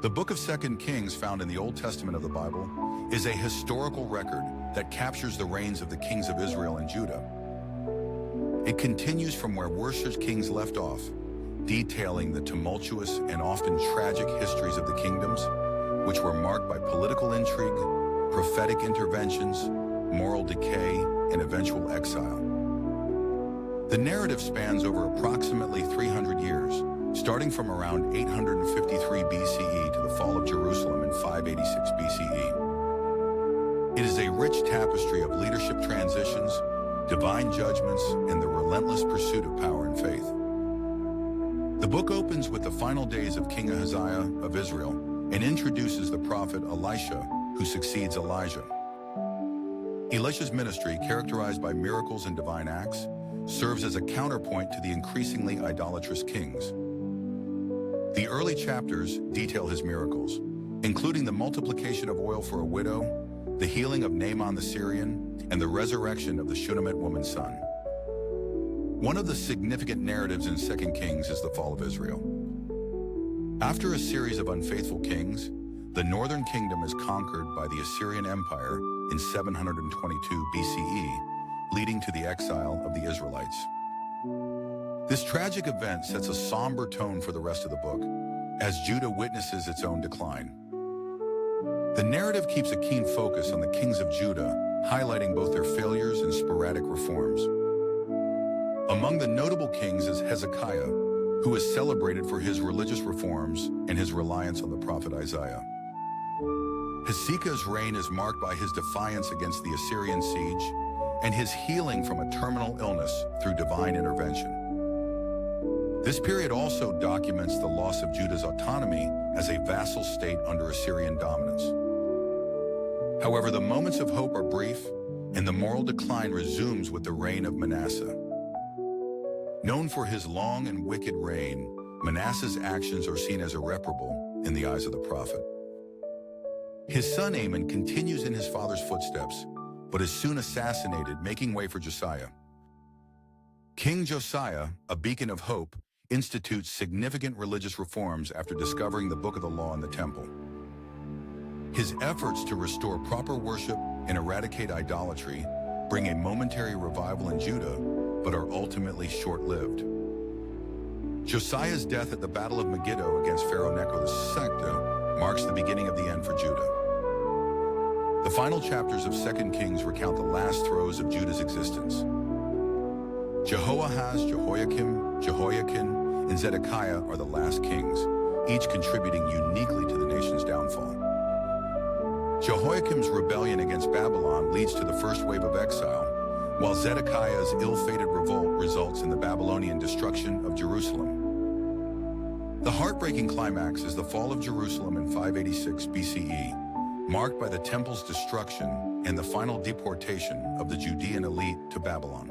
The book of 2 Kings, found in the Old Testament of the Bible, is a historical record that captures the reigns of the kings of Israel and Judah. It continues from where worship's kings left off, detailing the tumultuous and often tragic histories of the kingdoms, which were marked by political intrigue, prophetic interventions, moral decay, and eventual exile. The narrative spans over approximately 300 years, starting from around 853 BCE to the fall of Jerusalem in 586 BCE. It is a rich tapestry of leadership transitions, divine judgments, and the relentless pursuit of power and faith. The book opens with the final days of King Hezekiah of Israel and introduces the prophet Elisha, who succeeds Elijah. Elisha's ministry, characterized by miracles and divine acts, serves as a counterpoint to the increasingly idolatrous kings. The early chapters detail his miracles, including the multiplication of oil for a widow, the healing of Naaman the Syrian, and the resurrection of the Shunammite woman's son. One of the significant narratives in 2 Kings is the fall of Israel. After a series of unfaithful kings, the northern kingdom is conquered by the Assyrian Empire in 722 BCE, leading to the exile of the Israelites. This tragic event sets a somber tone for the rest of the book, as Judah witnesses its own decline. The narrative keeps a keen focus on the kings of Judah, highlighting both their failures and sporadic reforms. Among the notable kings is Hezekiah, who is celebrated for his religious reforms and his reliance on the prophet Isaiah. Hezekiah's reign is marked by his defiance against the Assyrian siege and his healing from a terminal illness through divine intervention. This period also documents the loss of Judah's autonomy as a vassal state under Assyrian dominance. However, the moments of hope are brief, and the moral decline resumes with the reign of Manasseh. Known for his long and wicked reign, Manasseh's actions are seen as irreparable in the eyes of the prophet. His son Amon continues in his father's footsteps, but is soon assassinated, making way for Josiah. King Josiah, a beacon of hope, institutes significant religious reforms after discovering the Book of the Law in the temple. His efforts to restore proper worship and eradicate idolatry bring a momentary revival in Judah, but are ultimately short-lived. Josiah's death at the Battle of Megiddo against Pharaoh Necho II marks the beginning of the end for Judah. The final chapters of 2 Kings recount the last throes of Judah's existence. Jehoahaz, Jehoiakim, Jehoiakim, and Zedekiah are the last kings, each contributing uniquely to the nation's downfall. Jehoiakim's rebellion against Babylon leads to the first wave of exile, while Zedekiah's ill-fated revolt results in the Babylonian destruction of Jerusalem. The heartbreaking climax is the fall of Jerusalem in 586 BCE, marked by the temple's destruction and the final deportation of the Judean elite to Babylon.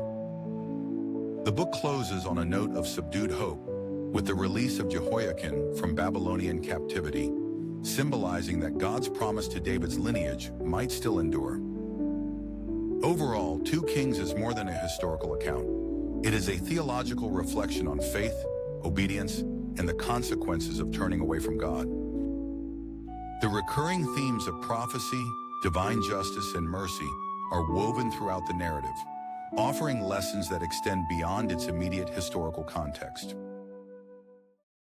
The book closes on a note of subdued hope, with the release of Jehoiakim from Babylonian captivity, symbolizing that God's promise to David's lineage might still endure. Overall, 2 Kings is more than a historical account. It is a theological reflection on faith, obedience, and the consequences of turning away from God. The recurring themes of prophecy, divine justice, and mercy are woven throughout the narrative, offering lessons that extend beyond its immediate historical context.